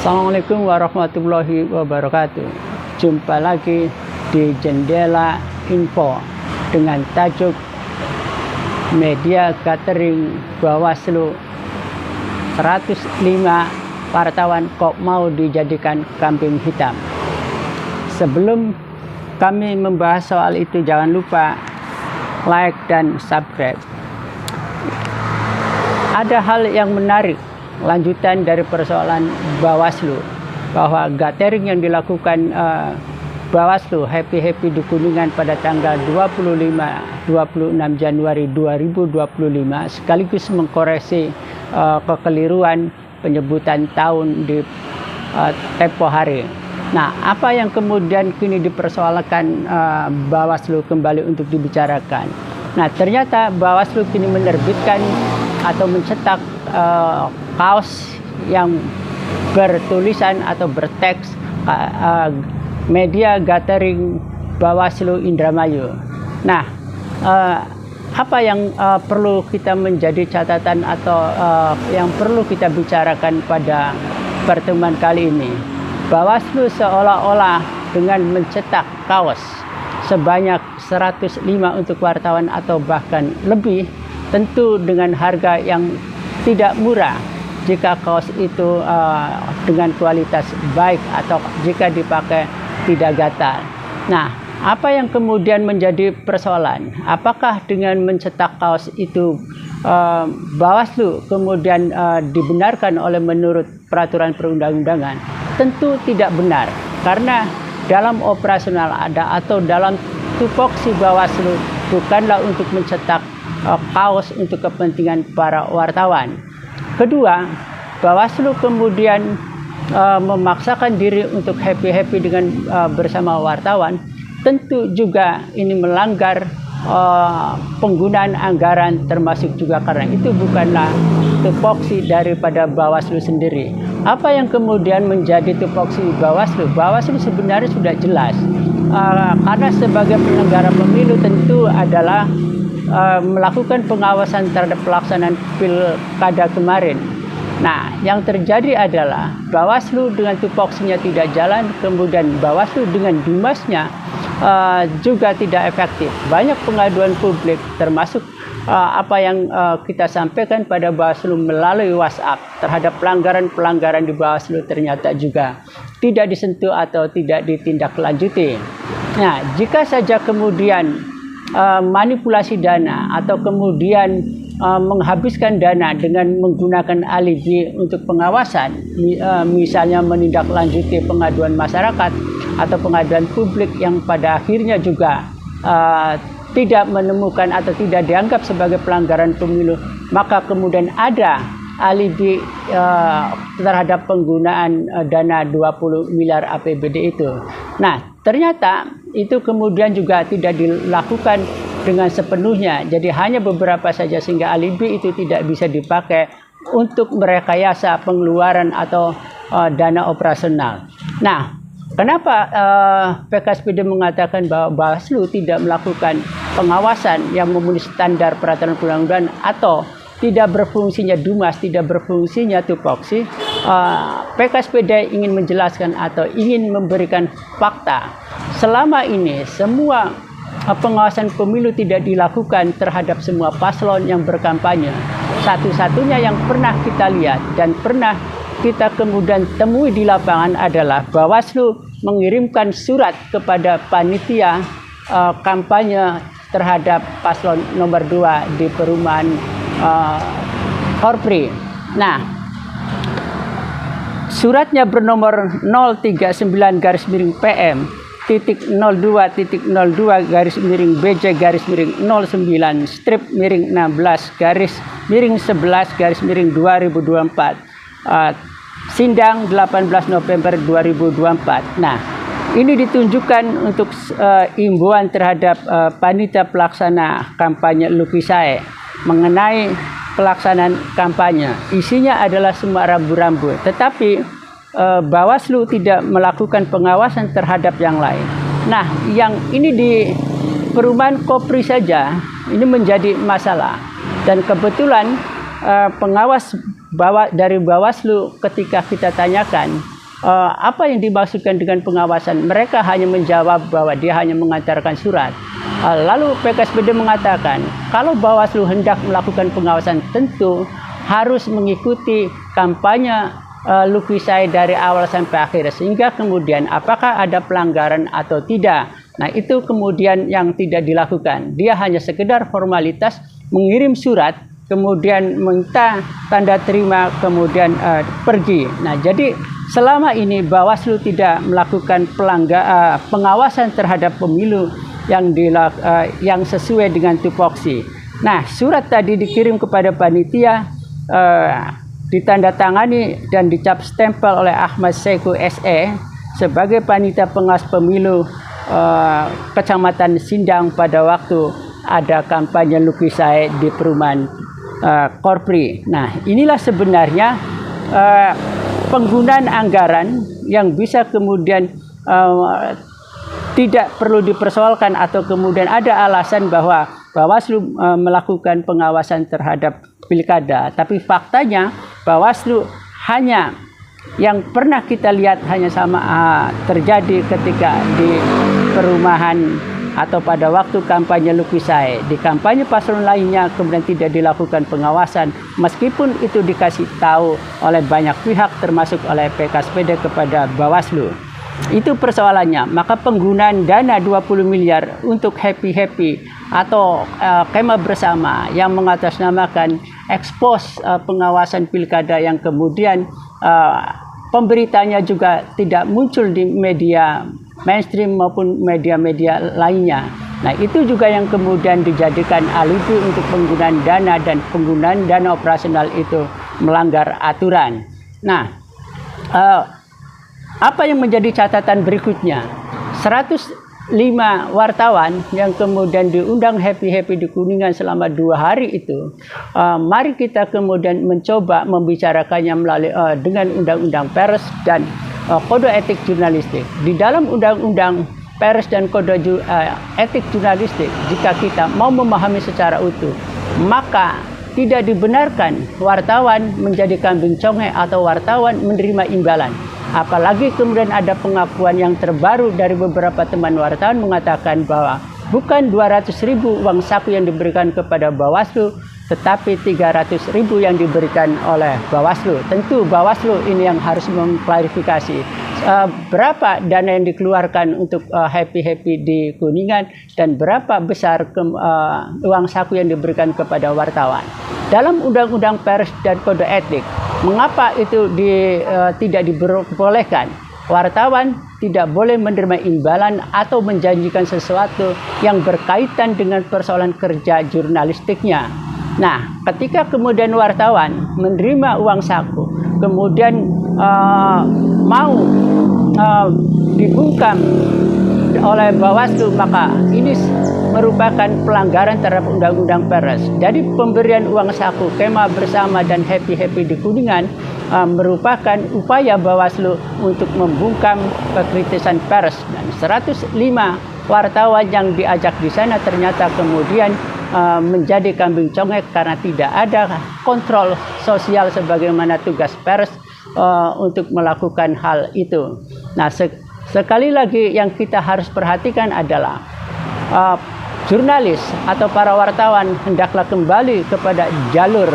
Assalamualaikum warahmatullahi wabarakatuh. Jumpa lagi di Jendela Info dengan tajuk Media Gathering Bawaslu 105 wartawan kok mau dijadikan kambing hitam. Sebelum kami membahas soal itu, jangan lupa like dan subscribe. Ada hal yang menarik lanjutan dari persoalan Bawaslu, bahwa gathering yang dilakukan Bawaslu happy di Kuningan pada tanggal 26 Januari 2025 sekaligus mengkoreksi kekeliruan penyebutan tahun di tempo hari. Nah, apa yang kemudian kini dipersoalkan Bawaslu kembali untuk dibicarakan? Nah, ternyata Bawaslu kini menerbitkan atau mencetak kaos yang bertulisan atau berteks Media Gathering Bawaslu Indramayu. Nah, apa yang perlu kita menjadi catatan atau yang perlu kita bicarakan pada pertemuan kali ini? Bawaslu seolah-olah dengan mencetak kaos sebanyak 105 untuk wartawan atau bahkan lebih, tentu dengan harga yang tidak murah jika kaos itu dengan kualitas baik atau jika dipakai tidak gatal. Nah, apa yang kemudian menjadi persoalan? Apakah dengan mencetak kaos itu Bawaslu kemudian dibenarkan oleh menurut peraturan perundang-undangan? Tentu tidak benar, karena dalam operasional ada atau dalam tupoksi Bawaslu bukanlah untuk mencetak kaos untuk kepentingan para wartawan. Kedua, Bawaslu kemudian memaksakan diri untuk happy dengan bersama wartawan. Tentu juga ini melanggar penggunaan anggaran, termasuk juga karena itu bukanlah tupoksi daripada Bawaslu sendiri. Apa yang kemudian menjadi tupoksi Bawaslu? Bawaslu sebenarnya sudah jelas, karena sebagai penyelenggara pemilu tentu adalah melakukan pengawasan terhadap pelaksanaan pilkada kemarin. Nah, yang terjadi adalah Bawaslu dengan tupoksinya tidak jalan, kemudian Bawaslu dengan dumasnya juga tidak efektif. Banyak pengaduan publik, termasuk apa yang kita sampaikan pada Bawaslu melalui WhatsApp terhadap pelanggaran di Bawaslu ternyata juga tidak disentuh atau tidak ditindaklanjuti. Nah, jika saja kemudian manipulasi dana atau kemudian menghabiskan dana dengan menggunakan alibi untuk pengawasan, misalnya menindaklanjuti pengaduan masyarakat atau pengaduan publik yang pada akhirnya juga tidak menemukan atau tidak dianggap sebagai pelanggaran pemilu, maka kemudian ada alibi terhadap penggunaan dana 20 miliar APBD itu. Nah, ternyata itu kemudian juga tidak dilakukan dengan sepenuhnya. Jadi hanya beberapa saja, sehingga alibi itu tidak bisa dipakai untuk merekayasa pengeluaran atau dana operasional. Nah, kenapa PKSPD mengatakan bahwa Bawaslu tidak melakukan pengawasan yang memenuhi standar peraturan perundang-undangan atau tidak berfungsinya dumas, tidak berfungsinya tupoksi? PKSPD ingin menjelaskan atau ingin memberikan fakta. Selama ini semua pengawasan pemilu tidak dilakukan terhadap semua paslon yang berkampanye. Satu-satunya yang pernah kita lihat dan pernah kita kemudian temui di lapangan adalah Bawaslu mengirimkan surat kepada panitia kampanye terhadap paslon nomor 2 di perumahan Korpri. Nah, suratnya bernomor 039-PM titik 02.02/BJ/09 strip miring 16/11/2024 Sindang 18 November 2024. Nah, ini ditunjukkan untuk imbauan terhadap panitia pelaksana kampanye Lukisae mengenai pelaksanaan kampanye. Isinya adalah semua rambu-rambu, tetapi Bawaslu tidak melakukan pengawasan terhadap yang lain. Nah, yang ini di perumahan Kopri saja ini menjadi masalah. Dan kebetulan pengawas dari Bawaslu ketika kita tanyakan apa yang dimaksudkan dengan pengawasan? Mereka hanya menjawab bahwa dia hanya mengantarkan surat. Lalu PKSPD mengatakan, kalau Bawaslu hendak melakukan pengawasan tentu harus mengikuti kampanye Luki Sae dari awal sampai akhir, sehingga kemudian apakah ada pelanggaran atau tidak. Nah, itu kemudian yang tidak dilakukan. Dia hanya sekedar formalitas mengirim surat, kemudian minta tanda terima, kemudian pergi. Nah, jadi selama ini Bawaslu tidak melakukan pengawasan terhadap pemilu yang sesuai dengan tupoksi. Nah, surat tadi dikirim kepada panitia, ditandatangani dan dicap stempel oleh Ahmad Saiku SE sebagai panitia pengawas pemilu Kecamatan Sindang pada waktu ada kampanye Luki Sae di perumahan Korpri. Nah, inilah sebenarnya penggunaan anggaran yang bisa kemudian tidak perlu dipersoalkan atau kemudian ada alasan bahwa Bawaslu melakukan pengawasan terhadap pilkada. Tapi faktanya Bawaslu hanya yang pernah kita lihat hanya terjadi ketika di perumahan atau pada waktu kampanye Luki Sae. Di kampanye paslon lainnya kemudian tidak dilakukan pengawasan, meskipun itu dikasih tahu oleh banyak pihak termasuk oleh PKSPD kepada Bawaslu. Itu persoalannya. Maka penggunaan dana 20 miliar untuk happy atau kemah bersama yang mengatasnamakan ekspos pengawasan pilkada yang kemudian pemberitanya juga tidak muncul di media mainstream maupun media-media lainnya. Nah, itu juga yang kemudian dijadikan alibi untuk penggunaan dana, dan penggunaan dana operasional itu melanggar aturan. Nah, apa yang menjadi catatan berikutnya? 105 wartawan yang kemudian diundang happy di Kuningan selama 2 hari itu, mari kita kemudian mencoba membicarakannya melalui dengan undang-undang pers dan kode etik jurnalistik. Di dalam undang-undang pers dan kode etik jurnalistik, jika kita mau memahami secara utuh, maka tidak dibenarkan wartawan menjadi kambing conge atau wartawan menerima imbalan. Apalagi kemudian ada pengakuan yang terbaru dari beberapa teman wartawan mengatakan bahwa bukan 200.000 uang saku yang diberikan kepada Bawaslu, tetapi 300.000 yang diberikan oleh Bawaslu. Tentu Bawaslu ini yang harus mengklarifikasi berapa dana yang dikeluarkan untuk happy di Kuningan dan berapa besar uang saku yang diberikan kepada wartawan. Dalam undang-undang pers dan kode etik, mengapa itu tidak diperbolehkan? Wartawan tidak boleh menerima imbalan atau menjanjikan sesuatu yang berkaitan dengan persoalan kerja jurnalistiknya. Nah, ketika kemudian wartawan menerima uang saku, kemudian mau dibungkam oleh Bawaslu, maka ini merupakan pelanggaran terhadap undang-undang pers. Jadi pemberian uang saku kemah bersama dan happy di Kuningan merupakan upaya Bawaslu untuk membungkam kekritisan pers. Dan 105 wartawan yang diajak di sana ternyata kemudian menjadi kambing congek karena tidak ada kontrol sosial sebagaimana tugas pers untuk melakukan hal itu. Nah, sekali lagi yang kita harus perhatikan adalah jurnalis atau para wartawan hendaklah kembali kepada jalur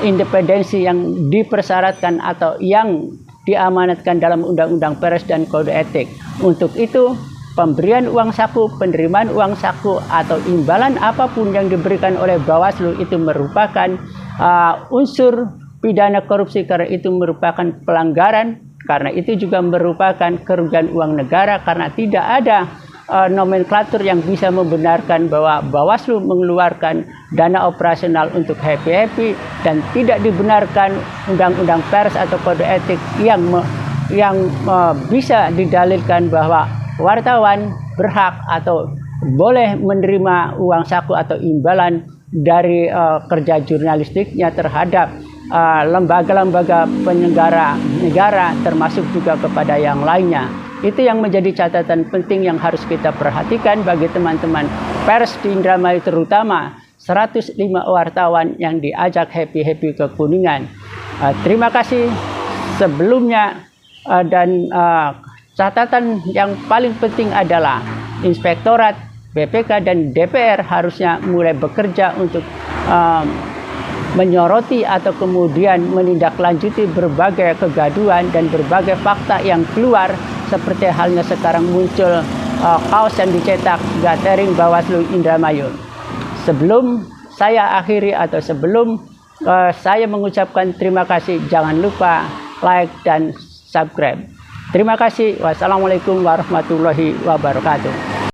independensi yang dipersyaratkan atau yang diamanatkan dalam undang-undang pers dan kode etik. Untuk itu, pemberian uang saku, penerimaan uang saku atau imbalan apapun yang diberikan oleh Bawaslu itu merupakan unsur pidana korupsi, karena itu merupakan pelanggaran, karena itu juga merupakan kerugian uang negara, karena tidak ada nomenklatur yang bisa membenarkan bahwa Bawaslu mengeluarkan dana operasional untuk happy dan tidak dibenarkan undang-undang pers atau kode etik yang bisa didalilkan bahwa wartawan berhak atau boleh menerima uang saku atau imbalan dari kerja jurnalistiknya terhadap lembaga-lembaga penyelenggara negara, termasuk juga kepada yang lainnya. Itu yang menjadi catatan penting yang harus kita perhatikan bagi teman-teman pers di Indramayu, terutama 105 wartawan yang diajak happy ke Kuningan. Terima kasih. Sebelumnya catatan yang paling penting adalah Inspektorat, BPK, dan DPR harusnya mulai bekerja untuk menyoroti atau kemudian menindaklanjuti berbagai kegaduhan dan berbagai fakta yang keluar, seperti halnya sekarang muncul kaos yang dicetak gathering Bawaslu Indramayu. Sebelum saya akhiri atau sebelum saya mengucapkan terima kasih, jangan lupa like dan subscribe. Terima kasih. Wassalamualaikum warahmatullahi wabarakatuh.